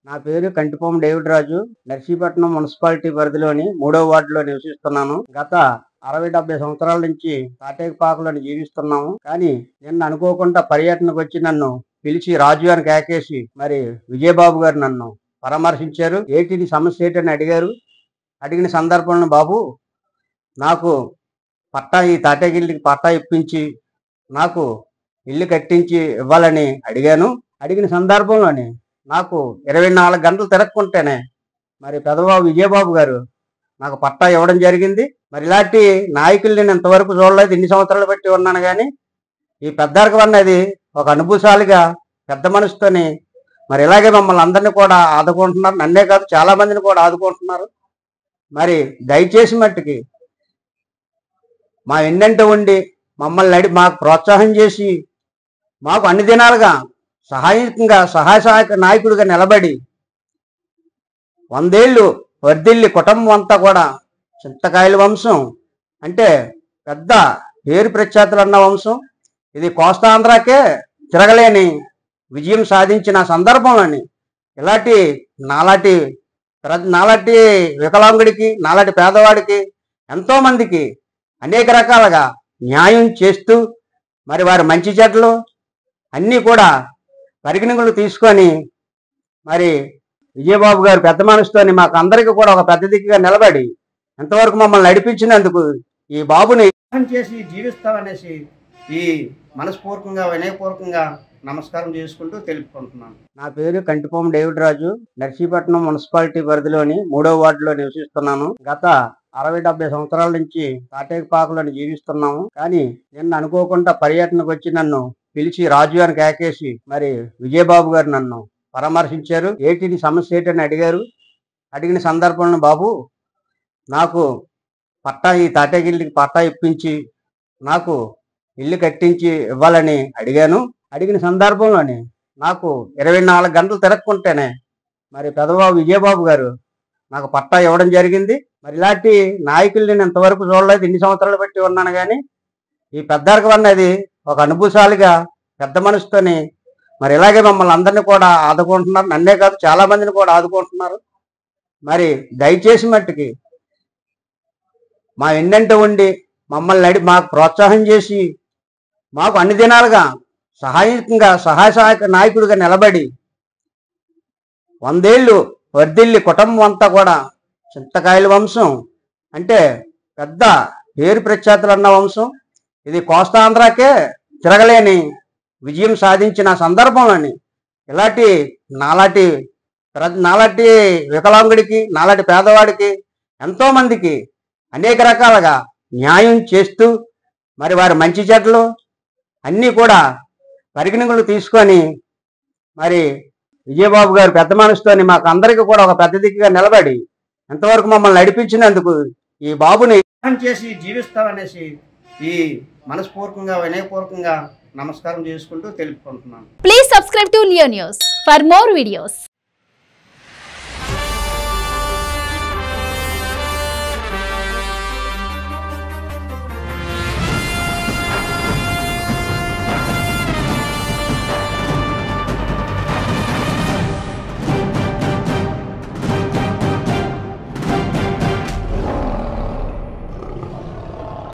నా పేరు కంటిపోమ డేవిడ్ రాజు. నర్సీపట్నం మున్సిపాలిటీ పరిధిలోని 3వ వార్డులో నివసిస్తున్నాను. గత 60-70 సంవత్సరాల నుంచి తాటేకపాకలోని జీవిస్తున్నాము. కానీ నిన్న అనుకోకుండా పర్యటనకు వచ్చి నన్ను పిలిచి రాజు అని కేకేసి మరి విజయబాబు గారు నన్ను పరామర్శించారు. ఏంటి సమస్య ఏంటని అడిగారు. అడిగిన సందర్భంలో బాబు నాకు ఈ తాటేగిల్లికి పట్టా ఇప్పించి నాకు ఇల్లు కట్టించి ఇవ్వాలని అడిగాను. అడిగిన సందర్భంలోని నాకు 24 గంటలు తిరగకుంటేనే మరి పెదబాబు విజయబాబు గారు నాకు పట్టా ఇవ్వడం జరిగింది. మరి ఇలాంటి నాయకులు నేను ఇంతవరకు చూడలేదు. ఇన్ని సంవత్సరాలు బట్టి ఉన్నాను. కానీ ఈ పెద్దరికం అన్నది ఒక అనుభూతిశాలిగా పెద్ద మనసుతోని మరి ఇలాగే మమ్మల్ని అందరినీ కూడా ఆదుకుంటున్నారు. నన్నే కాదు చాలా మందిని కూడా ఆదుకుంటున్నారు. మరి దయచేసి మట్టుకి మా ఎన్నంటే ఉండి మమ్మల్ని మాకు ప్రోత్సాహం చేసి మాకు అన్ని దినాలుగా సహాయక నాయకుడిగా నిలబడి 100 ఏళ్ళు వర్ధిల్లి కుటుంబం అంతా కూడా చింతకాయల వంశం అంటే పెద్ద పేరు ప్రఖ్యాతులు అన్న వంశం. ఇది కోస్తాంధ్రాకే తిరగలేని విజయం సాధించిన సందర్భంలోని నాలాంటి వికలాంగుడికి నాలాంటి పేదవాడికి ఎంతోమందికి అనేక రకాలుగా న్యాయం చేస్తూ మరి వారి మంచి చెడ్డలు అన్నీ కూడా పరిగణనలు తీసుకొని మరి విజయబాబు గారు పెద్ద మనసుతోని మాకు అందరికీ కూడా ఒక పెద్ద దిక్కుగా నిలబడి ఎంతవరకు మమ్మల్ని నడిపించినందుకు ఈ బాబుని చేసి జీవిస్తామనేసి ఈ మనస్పూర్వకంగా వినయపూర్వకంగా నమస్కారం చేసుకుంటూ తెలుపుకుంటున్నాను. నా పేరు కంటిపోమ డేవిడ్ రాజు. నర్సీపట్నం మున్సిపాలిటీ పరిధిలోని 3వ వార్డులో నివసిస్తున్నాను. గత 60-70 సంవత్సరాల నుంచి తాటేకపాకలోని జీవిస్తున్నాము. కానీ నిన్న అనుకోకుండా పర్యటనకు వచ్చి నన్ను పిలిచి రాజు అని కేకేసి మరి విజయబాబు గారు నన్ను పరామర్శించారు. ఏంటి సమస్య ఏంటని అడిగారు. అడిగిన సందర్భంలో బాబు నాకు ఈ తాటేగిల్లికి పట్టా ఇప్పించి నాకు ఇల్లు కట్టించి ఇవ్వాలని అడిగాను. అడిగిన సందర్భంలోని నాకు 24 గంటలు తిరగకుంటేనే మరి పెదబాబు విజయబాబు గారు నాకు పట్టా ఇవ్వడం జరిగింది. మరి ఇలాంటి నాయకులు నేను ఇంతవరకు చూడలేదు. ఇన్ని సంవత్సరాలు బట్టి ఉన్నాను. కానీ ఈ పెద్దరికం అన్నది ఒక అనుభూతిశాలిగా పెద్ద మనసుతోని మరి ఇలాగే మమ్మల్ని అందరినీ కూడా ఆదుకుంటున్నారు. నన్నే కాదు చాలా మందిని కూడా ఆదుకుంటున్నారు. మరి దయచేసి మట్టుకి మా ఎన్నంటే ఉండి మమ్మల్ని మాకు ప్రోత్సాహం చేసి మాకు అన్ని దినాలుగా సహాయక నాయకుడిగా నిలబడి 100 ఏళ్ళు వర్ధిల్లి కుటుంబం అంతా కూడా చింతకాయల వంశం అంటే పెద్ద పేరు ప్రఖ్యాతులు అన్న వంశం. ఇది కోస్తాంధ్రాకే తిరగలేని విజయం సాధించిన సందర్భంలోని నాలాంటి వికలాంగుడికి నాలాంటి పేదవాడికి ఎంతోమందికి అనేక రకాలుగా న్యాయం చేస్తూ మరి వారి మంచి చెడ్డలు అన్నీ కూడా పరిగణనలు తీసుకొని మరి విజయబాబు గారు పెద్ద మనసుతోని మాకు అందరికీ కూడా ఒక పెద్ద దిక్కుగా నిలబడి ఎంతవరకు మమ్మల్ని నడిపించినందుకు ఈ బాబుని చేసి జీవిస్తామనేసి ఈ మనస్పూర్వకంగా వినయపూర్వకంగా నమస్కారం చేసుకుంటూ తెలుపుకుంటున్నాను. Please subscribe to Leo news for more videos.